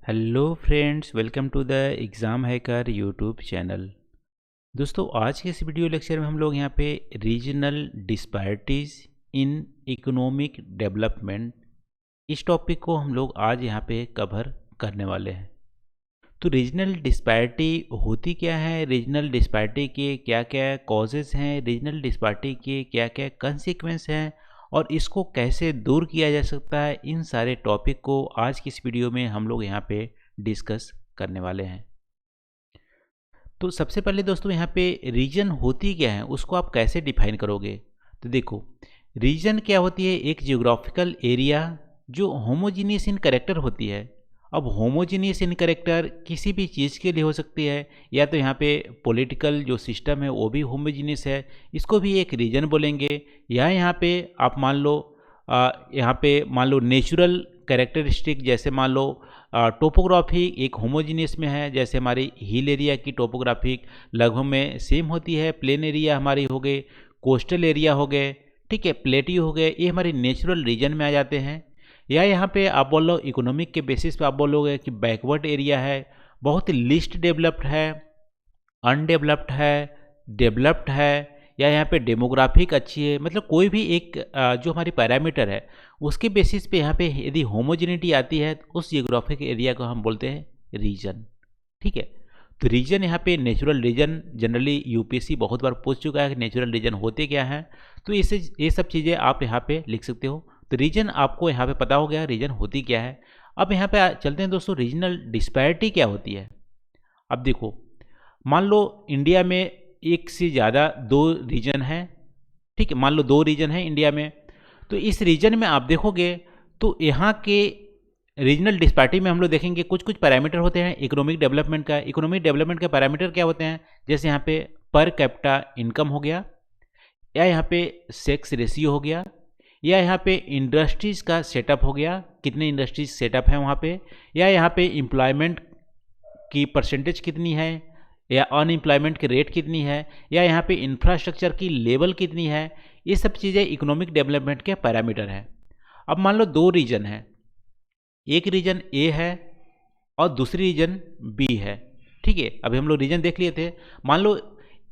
Hello friends, welcome to the exam hacker YouTube channel. दोस्तों, आज के इस वीडियो लेक्चर में हम लोग यहाँ पे regional disparities in economic development, इस टॉपिक को हम लोग आज यहाँ पे कवर करने वाले हैं। तो रीजनल डिस्पैरिटी होती क्या है, रीजनल डिस्पैरिटी के क्या क्या कॉजेज़ हैं, रीजनल डिस्पैरिटी के क्या क्या कंसिक्वेंस हैं और इसको कैसे दूर किया जा सकता है, इन सारे टॉपिक को आज की इस वीडियो में हम लोग यहाँ पे डिस्कस करने वाले हैं। तो सबसे पहले दोस्तों, यहाँ पे रीजन होती क्या है, उसको आप कैसे डिफाइन करोगे। तो देखो, रीजन क्या होती है, एक जियोग्राफिकल एरिया जो होमोजीनियस इन कैरेक्टर होती है। अब होमोजीनियस इन कैरेक्टर किसी भी चीज़ के लिए हो सकती है, या तो यहाँ पे पॉलिटिकल जो सिस्टम है वो भी होमोजीनियस है, इसको भी एक रीजन बोलेंगे। या यहाँ पे आप मान लो यहाँ पे मान लो नेचुरल कैरेक्टरिस्टिक, जैसे मान लो टोपोग्राफी एक होमोजीनियस में है, जैसे हमारी हिल एरिया की टोपोग्राफी लगभग में सेम होती है। प्लेन एरिया हमारी हो गए, कोस्टल एरिया हो गए, ठीक है, प्लेटियो हो गए, ये हमारे नेचुरल रीजन में आ जाते हैं। या यहाँ पे आप बोल लो इकोनॉमिक के बेसिस पे आप बोलोगे कि बैकवर्ड एरिया है, बहुत ही लिस्ट डेवलप्ड है, अनडेवलप्ड है, डेवलप्ड है, या यहाँ पे डेमोग्राफिक अच्छी है। मतलब कोई भी एक जो हमारी पैरामीटर है उसके बेसिस पे यहाँ पे यदि होमोजेनिटी आती है तो उस जियोग्राफिक एरिया को हम बोलते हैं रीजन। ठीक है, तो रीजन यहाँ पे नेचुरल रीजन, जनरली यूपीएससी बहुत बार पूछ चुका है कि नेचुरल रीजन होते क्या हैं, तो इससे ये सब चीज़ें आप यहाँ पे लिख सकते हो। तो रीजन आपको यहाँ पे पता हो गया रीजन होती क्या है। अब यहाँ पे चलते हैं दोस्तों, रीजनल डिस्पैरिटी क्या होती है। अब देखो, मान लो इंडिया में एक से ज़्यादा दो रीजन हैं, ठीक है, मान लो दो रीजन हैं इंडिया में। तो इस रीजन में आप देखोगे तो यहाँ के रीजनल डिस्पैरिटी में हम लोग देखेंगे कुछ कुछ पैरामीटर होते हैं इकोनॉमिक डेवलपमेंट का। इकोनॉमिक डेवलपमेंट के पैरामीटर क्या होते हैं, जैसे यहाँ पे पर कैपिटा इनकम हो गया, या यहाँ पे सेक्स रेशियो हो गया, या यहाँ पे इंडस्ट्रीज़ का सेटअप हो गया, कितने इंडस्ट्रीज सेटअप हैं वहाँ पे, या यहाँ पे एम्प्लॉयमेंट की परसेंटेज कितनी है, या अनएम्प्लॉयमेंट की रेट कितनी है, या यहाँ पे इंफ्रास्ट्रक्चर की लेवल कितनी है। ये सब चीज़ें इकोनॉमिक डेवलपमेंट के पैरामीटर हैं। अब मान लो दो रीजन है, एक रीजन ए है और दूसरी रीजन बी है। ठीक है, अभी हम लोग रीजन देख लिए थे। मान लो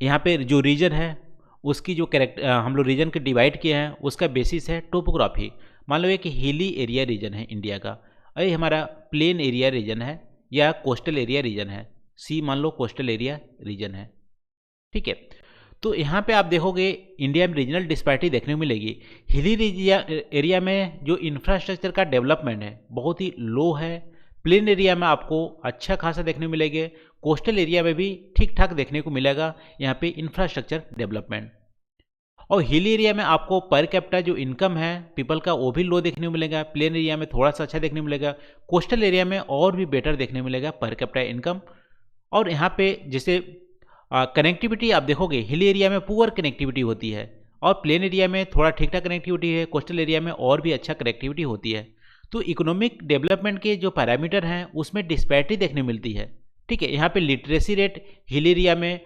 यहाँ पे जो रीजन है उसकी जो कैरेक्टर हम लोग रीजन के डिवाइड किए हैं उसका बेसिस है टोपोग्राफी। मान लो एक हिली एरिया रीजन है इंडिया का, और ये हमारा प्लेन एरिया रीजन है या कोस्टल एरिया रीजन है। सी मान लो कोस्टल एरिया रीजन है। ठीक है, तो यहाँ पे आप देखोगे इंडिया में रीजनल डिस्पैरिटी देखने को मिलेगी। हिली एरिया में जो इंफ्रास्ट्रक्चर का डेवलपमेंट है बहुत ही लो है। प्लेन एरिया में आपको अच्छा खासा देखने को मिलेगा, कोस्टल एरिया में भी ठीक ठाक देखने को मिलेगा यहाँ पे इंफ्रास्ट्रक्चर डेवलपमेंट। और हिल एरिया में आपको पर कैपिटा जो इनकम है पीपल का वो भी लो देखने को मिलेगा। प्लेन एरिया में थोड़ा सा अच्छा देखने को मिलेगा, कोस्टल एरिया में और भी बेटर देखने को मिलेगा पर कैपिटा इनकम। और यहाँ पे जैसे कनेक्टिविटी आप देखोगे, हिल एरिया में पुअर कनेक्टिविटी होती है और प्लेन एरिया में थोड़ा ठीक ठाक कनेक्टिविटी है, कोस्टल एरिया में और भी अच्छा कनेक्टिविटी होती है। तो इकोनॉमिक डेवलपमेंट के जो पैरामीटर हैं उसमें डिस्पैरिटी देखने मिलती है। ठीक है, यहाँ पे लिटरेसी रेट हिल एरिया में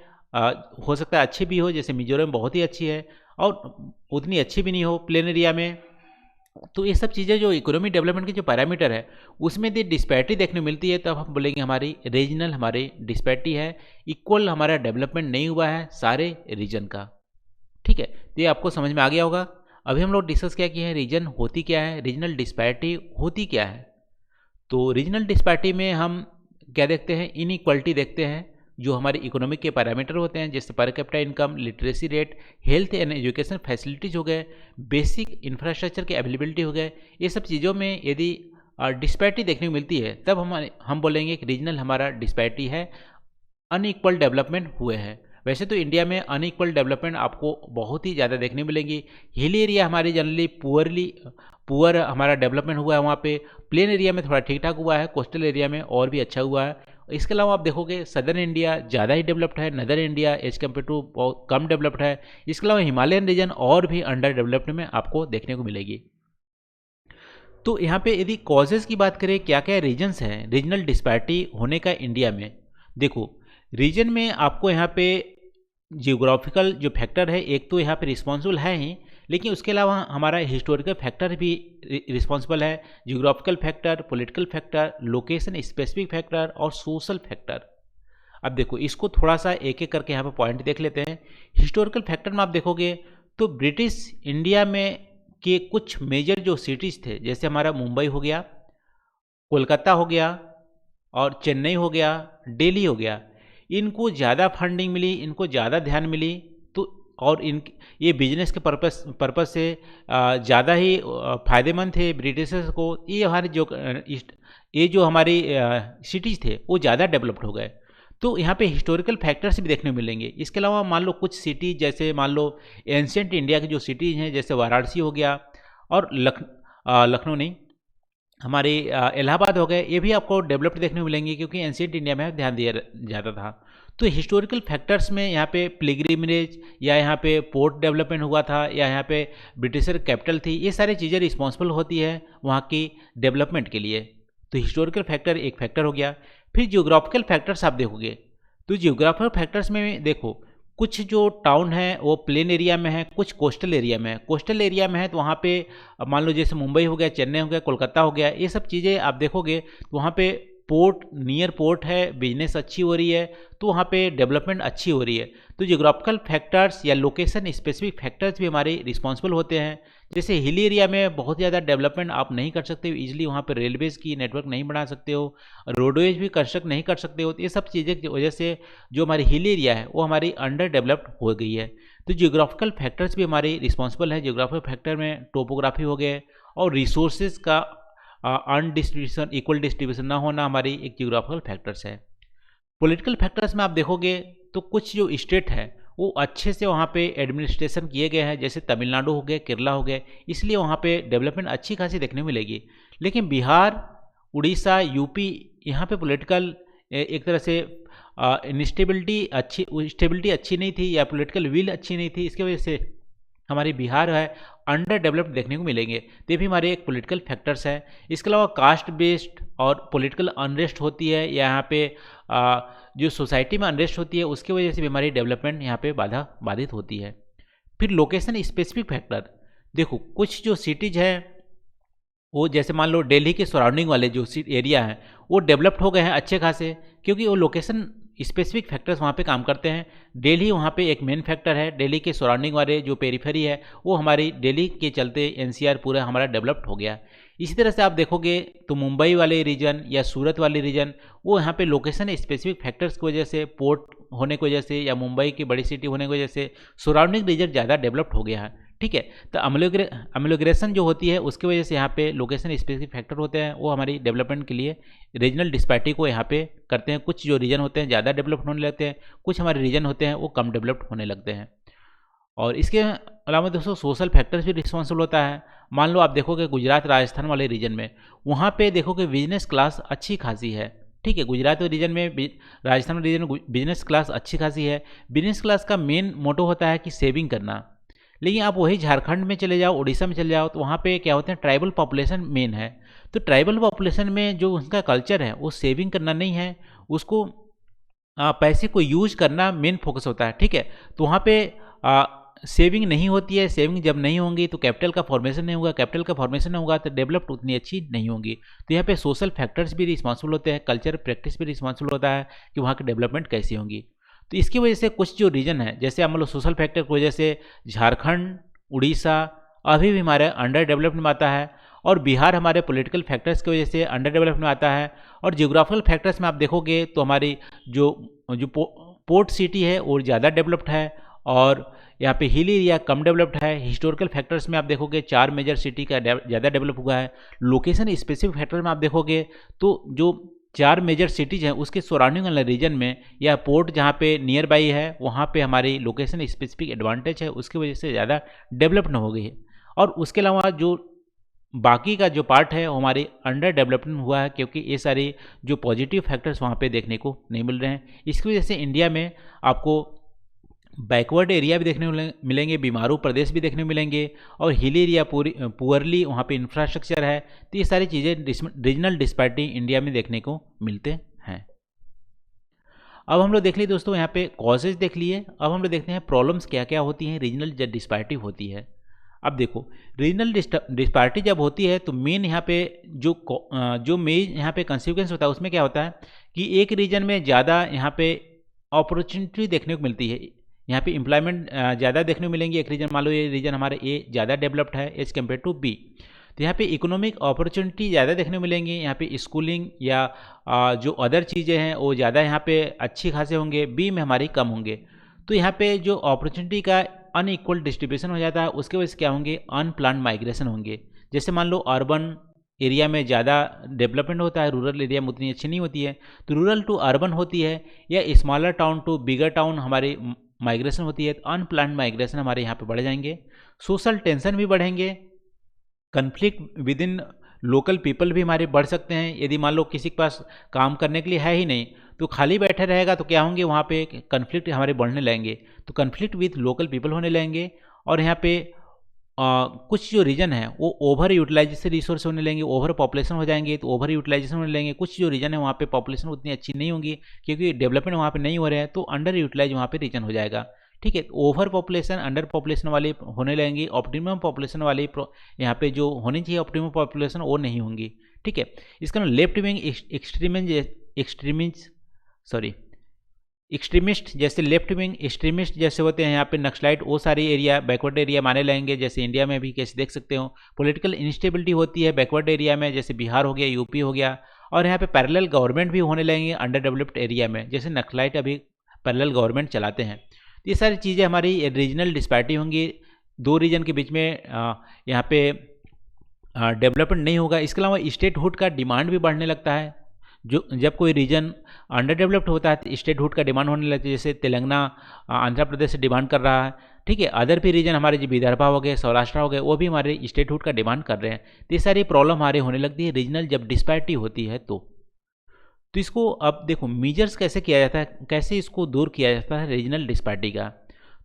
हो सकता है अच्छी भी हो, जैसे मिजोरम बहुत ही अच्छी है, और उतनी अच्छी भी नहीं हो प्लेन एरिया में। तो ये सब चीज़ें जो इकोनॉमिक डेवलपमेंट के जो पैरामीटर है उसमें यदि डिस्पैरिटी देखने मिलती है तब हम बोलेंगे हमारी रीजनल हमारी डिस्पैरिटी है, इक्वल हमारा डेवलपमेंट नहीं हुआ है सारे रीजन का। ठीक है, तो ये आपको समझ में आ गया होगा। अभी हम लोग डिस्कस क्या किए हैं, रीजन होती क्या है, रीजनल डिस्पैरिटी होती क्या है। तो रीजनल डिस्पैरिटी में हम क्या देखते हैं, इनइक्वालिटी देखते हैं जो हमारे इकोनॉमिक के पैरामीटर होते हैं, जैसे per capita income, literacy rate, health and education facilities हो गए, बेसिक इंफ्रास्ट्रक्चर के अवेलेबिलिटी हो गए। ये सब चीज़ों में यदि डिस्पैरिटी देखने को मिलती है तब हम बोलेंगे कि रीजनल हमारा डिस्पैरिटी है, अनइक्वल डेवलपमेंट हुए हैं। वैसे तो इंडिया में अनइक्वल डेवलपमेंट आपको बहुत ही ज़्यादा देखने मिलेंगी। हिल एरिया हमारी जनरली पुअर हमारा डेवलपमेंट हुआ है वहाँ पे, प्लेन एरिया में थोड़ा ठीक ठाक हुआ है, कोस्टल एरिया में और भी अच्छा हुआ है। इसके अलावा आप देखोगे सदर्न इंडिया ज़्यादा ही डेवलप्ड है, नदर इंडिया एज कम्पेयर टू बहुत कम डेवलप्ड है। इसके अलावा हिमालयन रीजन और भी अंडर डेवलप्ड में आपको देखने को मिलेगी। तो यहाँ पे यदि कॉजेज़ की बात करें, क्या क्या रीजन्स हैं रीजनल डिस्पैरिटी होने का इंडिया में। देखो, रीजन में आपको यहाँ पे जियोग्राफिकल जो फैक्टर है एक तो यहाँ पे रिस्पॉन्सिबल है ही, लेकिन उसके अलावा हमारा हिस्टोरिकल फैक्टर भी रिस्पॉन्सिबल है, geographical factor, political factor, location specific factor और सोशल फैक्टर। अब देखो इसको थोड़ा सा एक एक करके यहाँ पे पॉइंट देख लेते हैं। हिस्टोरिकल फैक्टर में आप देखोगे तो ब्रिटिश इंडिया में के कुछ मेजर जो सिटीज़ थे, जैसे हमारा मुंबई हो गया, कोलकाता हो गया और चेन्नई हो गया, दिल्ली हो गया, इनको ज़्यादा फंडिंग मिली, इनको ज़्यादा ध्यान मिली। तो और इन ये बिजनेस के पर्पस से ज़्यादा ही फ़ायदेमंद थे ब्रिटिशर्स को। ये जो हमारी सिटीज़ थे वो ज़्यादा डेवलप्ड हो गए। तो यहाँ पे हिस्टोरिकल फैक्टर्स भी देखने को मिलेंगे। इसके अलावा मान लो कुछ सिटी, जैसे मान लो एंशिएंट इंडिया की जो सिटीज़ हैं, जैसे वाराणसी हो गया और लखनऊ नहीं, हमारे इलाहाबाद हो गए, ये भी आपको डेवलप्ड देखने को मिलेंगे क्योंकि एंशिएंट इंडिया में ध्यान दिया जाता था। तो हिस्टोरिकल फैक्टर्स में यहाँ पे पिलग्रिमेज या यहाँ पे पोर्ट डेवलपमेंट हुआ था या यहाँ पे ब्रिटिशर कैपिटल थी, ये सारी चीज़ें रिस्पॉन्सिबल होती है वहाँ की डेवलपमेंट के लिए। तो हिस्टोरिकल फैक्टर एक फैक्टर हो गया। फिर जियोग्राफिकल फैक्टर्स आप देखोगे तो जियोग्राफिकल फैक्टर्स में देखो कुछ जो टाउन है वो प्लेन एरिया में है, कुछ कोस्टल एरिया में है। कोस्टल एरिया में है तो वहाँ पे मान लो जैसे मुंबई हो गया, चेन्नई हो गया, कोलकाता हो गया, ये सब चीज़ें आप देखोगे तो वहाँ पे पोर्ट, नियर पोर्ट है, बिजनेस अच्छी हो रही है, तो वहाँ पे डेवलपमेंट अच्छी हो रही है। तो जियोग्राफिकल फैक्टर्स या लोकेशन स्पेसिफिक फैक्टर्स भी हमारे रिस्पॉन्सिबल होते हैं। जैसे हिल एरिया में बहुत ज़्यादा डेवलपमेंट आप नहीं कर सकते हो ईजिली, वहाँ पे रेलवेज़ की नेटवर्क नहीं बना सकते हो, रोडवेज भी कंस्ट्रक्ट नहीं कर सकते हो। तो ये सब चीज़ें की वजह से जो हमारी हिल एरिया है वो हमारी अंडर डेवलप्ड हो गई है। तो जियोग्राफिकल फैक्टर्स भी हमारी रिस्पॉन्सिबल है। जियोग्राफिकल फैक्टर में टोपोग्राफी हो गए और रिसोर्सेज का अनडिस्ट्रीब्यूशन, इक्वल डिस्ट्रीब्यूशन ना होना हमारी एक जियोग्राफिकल फैक्टर्स है। पॉलिटिकल फैक्टर्स में आप देखोगे तो कुछ जो स्टेट है वो अच्छे से वहाँ पे एडमिनिस्ट्रेशन किए गए हैं, जैसे तमिलनाडु हो गए, केरला हो गए, इसलिए वहाँ पे डेवलपमेंट अच्छी खासी देखने को मिलेगी। लेकिन बिहार, उड़ीसा, यूपी, यहाँ पे पॉलिटिकल एक तरह से स्टेबिलिटी अच्छी नहीं थी या पॉलिटिकल विल अच्छी नहीं थी, इसकी वजह से हमारी बिहार है अंडर डेवलप्ड देखने को मिलेंगे। तो ये भी हमारे एक पॉलिटिकल फैक्टर्स है। इसके अलावा कास्ट बेस्ड और पॉलिटिकल अनरेस्ट होती है, या यहाँ पे जो सोसाइटी में अनरेस्ट होती है उसकी वजह से भी हमारी डेवलपमेंट यहाँ पे बाधित होती है। फिर लोकेशन स्पेसिफिक फैक्टर, देखो कुछ जो सिटीज़ है वो जैसे मान लो दिल्ली के सराउंडिंग वाले जो एरिया हैं वो डेवलप्ड हो गए हैं अच्छे खासे, क्योंकि वो लोकेशन स्पेसिफिक फैक्टर्स वहाँ पे काम करते हैं। दिल्ली वहाँ पे एक मेन फैक्टर है। दिल्ली के सराउंडिंग वाले जो पेरिफेरी है वो हमारी दिल्ली के चलते एनसीआर पूरा हमारा डेवलप्ड हो गया। इसी तरह से आप देखोगे तो मुंबई वाले रीजन या सूरत वाले रीजन वो यहाँ पे लोकेशन स्पेसिफिक फैक्टर्स की वजह से, पोर्ट होने की वजह से या मुंबई की बड़ी सिटी होने की वजह से सराउंडिंग रीजन ज़्यादा डेवलप्ड हो गया है। ठीक है, तो अम्लोग्रेशन जो होती है उसकी वजह से यहाँ पे लोकेशन स्पेसिफिक फैक्टर होते हैं, वो हमारी डेवलपमेंट के लिए रीजनल डिस्पैरिटी को यहाँ पे करते हैं। कुछ जो रीजन होते हैं ज़्यादा डेवलप्ड होने लगते हैं, कुछ हमारे रीजन होते हैं वो कम डेवलप्ड होने लगते हैं। और इसके अलावा दोस्तों सोशल फैक्टर्स भी रिस्पॉन्सिबल होता है। मान लो आप देखोगे गुजरात राजस्थान वाले रीजन में, वहाँ पे देखोगे बिजनेस क्लास अच्छी खासी है। ठीक है, गुजरात रीजन में, राजस्थान रीजन में बिजनेस क्लास अच्छी खासी है। बिजनेस क्लास का मेन मोटो होता है कि सेविंग करना। लेकिन आप वही झारखंड में चले जाओ, उड़ीसा में चले जाओ, तो वहाँ पे क्या होते हैं, ट्राइबल पॉपुलेशन मेन है। तो ट्राइबल पॉपुलेशन में जो उनका कल्चर है वो सेविंग करना नहीं है, उसको पैसे को यूज करना मेन फोकस होता है। ठीक है, तो वहाँ पे सेविंग नहीं होती है। सेविंग जब नहीं होंगी तो कैपिटल का फॉर्मेशन नहीं होगा, कैपिटल का फॉर्मेशन नहीं होगा तो डेवलप्ड उतनी अच्छी नहीं होंगी। तो यहाँ पे सोशल फैक्टर्स भी रिस्पॉन्सिबल होते हैं, कल्चर प्रैक्टिस भी रिस्पॉन्सिबल होता है कि वहाँ की डेवलपमेंट कैसी होंगी। तो इसकी वजह से कुछ जो रीजन है, जैसे हम लोग सोशल फैक्टर की वजह से झारखंड, उड़ीसा अभी भी हमारे अंडर डेवलपमेंट में आता है, और बिहार हमारे पॉलिटिकल फैक्टर्स की वजह से अंडर डेवलपमेंट में आता है। और जियोग्राफिकल फैक्टर्स में आप देखोगे तो हमारी जो पोर्ट सिटी है वो ज़्यादा डेवलप्ड है, और यहाँ पे हिल एरिया कम डेवलप्ड है। हिस्टोरिकल फैक्टर्स में आप देखोगे 4 मेजर सिटी का ज़्यादा डेवलप हुआ है। लोकेशन स्पेसिफिक फैक्टर में आप देखोगे तो जो 4 मेजर सिटीज़ हैं उसके सराउंडिंग वाले रीजन में या पोर्ट जहाँ पे नियर बाई है वहाँ पे हमारी लोकेशन स्पेसिफिक एडवांटेज है, उसकी वजह से ज़्यादा डेवलप न हो गई है। और उसके अलावा जो बाकी का जो पार्ट है वो हमारी अंडर डेवलपमेंट हुआ है, क्योंकि ये सारी जो पॉजिटिव फैक्टर्स वहाँ पे देखने को नहीं मिल रहे हैं। इसकी वजह से इंडिया में आपको बैकवर्ड एरिया भी देखने को मिलेंगे, बीमारू प्रदेश भी देखने को मिलेंगे, और हिल एरिया पुअरली वहाँ पे इंफ्रास्ट्रक्चर है। तो ये सारी चीज़ें रीजनल डिस्पैरिटी इंडिया में देखने को मिलते हैं। अब हम लोग देख लिए दोस्तों यहाँ पे कॉजेज देख लिए। अब हम लोग देखते हैं प्रॉब्लम्स क्या क्या होती हैं, रीजनल डिस्पैरिटी होती है। अब देखो, रीजनल डिस्पैरिटी जब होती है तो मेन यहाँ पे जो मेन यहाँ पे कंसिक्वेंस होता है उसमें क्या होता है कि एक रीजन में ज़्यादा यहाँ पे अपॉर्चुनिटी देखने को मिलती है, यहाँ पे एम्प्लॉयमेंट ज़्यादा देखने को मिलेंगी। एक रीजन, मान लो ये रीजन हमारे ए ज़्यादा डेवलप्ड है एज कम्पेयर टू बी, तो यहाँ पे इकोनॉमिक अपॉर्चुनिटी ज़्यादा देखने को मिलेंगी। यहाँ पे स्कूलिंग या जो अदर चीज़ें हैं वो ज़्यादा यहाँ पे अच्छी खासे होंगे, बी में हमारी कम होंगे। तो यहाँ पे जो अपॉर्चुनिटी का अनइक्वल डिस्ट्रीब्यूशन हो जाता है, उसके वजह से क्या होंगे, अनप्लान्ड माइग्रेशन होंगे। जैसे मान लो अर्बन एरिया में ज़्यादा डेवलपमेंट होता है, रूरल एरिया में उतनी अच्छी नहीं होती है, तो रूरल टू अर्बन होती है, या smaller town to bigger town हमारी माइग्रेशन होती है, तो अनप्लान्ड माइग्रेशन हमारे यहाँ पे बढ़ जाएंगे। सोशल टेंशन भी बढ़ेंगे, conflict with in local people भी हमारे बढ़ सकते हैं। यदि मान लो किसी के पास काम करने के लिए है ही नहीं, तो खाली बैठे रहेगा, तो क्या होंगे, वहाँ पे कन्फ्लिक्ट हमारे बढ़ने लगेंगे, तो कन्फ्लिक्ट विद लोकल पीपल होने लगेंगे। और यहाँ पे कुछ जो रीजन है वो ओवर यूटिलाइजेशन रिसोर्स होने लगेंगे, ओवर पॉपुलेशन हो जाएंगे, तो ओवर यूटिलाइजेशन होने लगेंगे। कुछ जो रीजन है वहाँ पे पॉपुलेशन उतनी अच्छी नहीं होगी क्योंकि डेवलपमेंट वहाँ पे नहीं हो रहे हैं, तो अंडर यूटिलाइज वहाँ पे रीजन हो जाएगा। ठीक है, ओवर पॉपुलेशन अंडर पॉपुलेशन वाली होने लगेंगी, ऑप्टिमम पॉपुलेशन वाली यहाँ पे जो होनी चाहिए ऑप्टिमम पॉपुलेशन वो नहीं होंगी। ठीक है, इसका नाम लेफ्ट विंग एक्सट्रीमिस्ट जैसे लेफ्ट विंग एक्सट्रीमिस्ट जैसे होते हैं, यहाँ पे नक्सलाइट वो सारी एरिया बैकवर्ड एरिया माने लगेंगे। जैसे इंडिया में भी कैसे देख सकते हो पॉलिटिकल इंस्टेबिलिटी होती है बैकवर्ड एरिया में, जैसे बिहार हो गया, यूपी हो गया। और यहाँ पे पैरेलल गवर्नमेंट भी होने लगेंगे अंडर डेवलप्ड एरिया में, जैसे नक्सलाइट अभी पैरेलल गवर्नमेंट चलाते हैं। ये सारी चीज़ें हमारी रीजनल डिस्पैरिटी होंगी, दो रीजन के बीच में यहाँ पे डेवलपमेंट नहीं होगा। इसके अलावा स्टेटहुड का डिमांड भी बढ़ने लगता है। जो जब कोई रीजन अंडर डेवलप्ड होता है तो स्टेटहुड का डिमांड होने लगता है, जैसे तेलंगाना आंध्र प्रदेश से डिमांड कर रहा है। ठीक है, अदर भी रीजन हमारे जो विदर्भा हो गए, सौराष्ट्र हो गए, वो भी हमारे स्टेटहुड का डिमांड कर रहे हैं। तो ये सारी प्रॉब्लम हमारे होने लगती है रीजनल जब डिस्पैरिटी होती है तो इसको अब देखो मेजर्स कैसे किया जाता है, कैसे इसको दूर किया जाता है रीजनल डिस्पैरिटी का।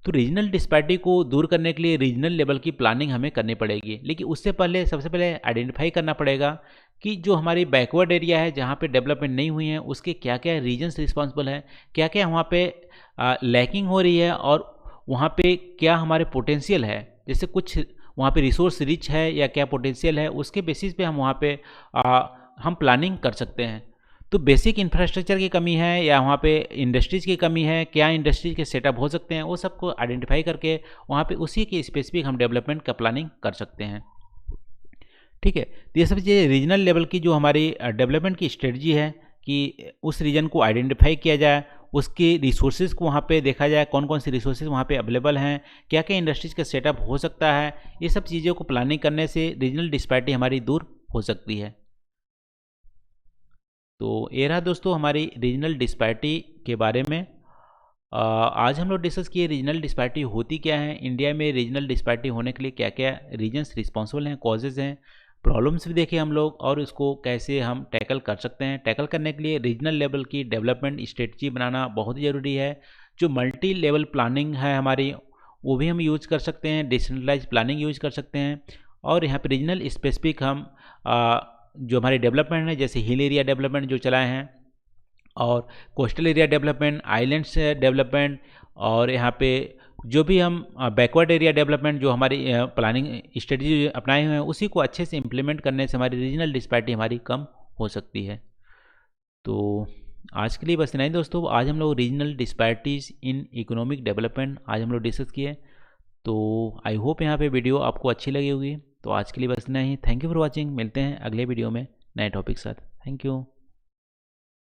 तो रीजनल डिस्पैरिटी को दूर करने के लिए रीजनल लेवल की प्लानिंग हमें करनी पड़ेगी, लेकिन उससे पहले सबसे पहले आइडेंटिफाई करना पड़ेगा कि जो हमारी बैकवर्ड एरिया है जहाँ पे डेवलपमेंट नहीं हुई है उसके क्या क्या रीजन्स रिस्पॉन्सिबल हैं, क्या क्या वहाँ पे लैकिंग हो रही है, और वहाँ पे क्या हमारे पोटेंशियल है। जैसे कुछ वहाँ पे रिसोर्स रिच है या क्या पोटेंशियल है, उसके बेसिस पे हम वहाँ पे हम प्लानिंग कर सकते हैं। तो बेसिक इंफ्रास्ट्रक्चर की कमी है या वहाँ पे इंडस्ट्रीज़ की कमी है, क्या इंडस्ट्रीज के सेटअप हो सकते हैं, वो सबको आइडेंटिफाई करके वहाँ पे उसी के स्पेसिफिक हम डेवलपमेंट का प्लानिंग कर सकते हैं। ठीक है, तो ये सब चीज़ें रीजनल लेवल की जो हमारी डेवलपमेंट की स्ट्रेटजी है कि उस रीजन को आइडेंटिफाई किया जाए, उसके रिसोर्सेज को वहाँ पे देखा जाए, कौन कौन से रिसोर्सेज वहाँ पे अवेलेबल हैं, क्या क्या इंडस्ट्रीज़ का सेटअप हो सकता है। ये सब चीज़ों को प्लानिंग करने से रीजनल डिस्पैरिटी हमारी दूर हो सकती है। तो ये रहा दोस्तों हमारी रीजनल डिस्पैरिटी के बारे में। आज हम लोग डिस्कस किए रीजनल डिस्पैरिटी होती क्या है, इंडिया में रीजनल डिस्पैरिटी होने के लिए क्या क्या रीजन्स रिस्पॉन्सिबल हैं, कॉजेज़ हैं, प्रॉब्लम्स भी देखे हम लोग, और इसको कैसे हम टैकल कर सकते हैं। टैकल करने के लिए रीजनल लेवल की डेवलपमेंट स्ट्रेटजी बनाना बहुत ज़रूरी है। जो मल्टी लेवल प्लानिंग है हमारी वो भी हम यूज कर सकते हैं, डिसेंट्रलाइज प्लानिंग यूज कर सकते हैं। और यहाँ पे रीजनल स्पेसिफिक हम जो हमारे डेवलपमेंट है, जैसे हिल एरिया डेवलपमेंट जो चलाए हैं, और coastal area development, islands development, और यहाँ पे जो भी हम बैकवर्ड एरिया डेवलपमेंट जो हमारी प्लानिंग स्ट्रेटजी अपनाए हुए हैं उसी को अच्छे से इम्प्लीमेंट करने से हमारी रीजनल डिस्पैरिटी हमारी कम हो सकती है। तो आज के लिए बस इतना ही दोस्तों। आज हम लोग regional disparities in economic development आज हम लोग डिस्कस किए। तो आई होप यहाँ पे वीडियो आपको अच्छी लगी होगी। तो आज के लिए बस इतना ही। Thank you for watching. मिलते हैं अगले वीडियो में नए टॉपिक के साथ। Thank you.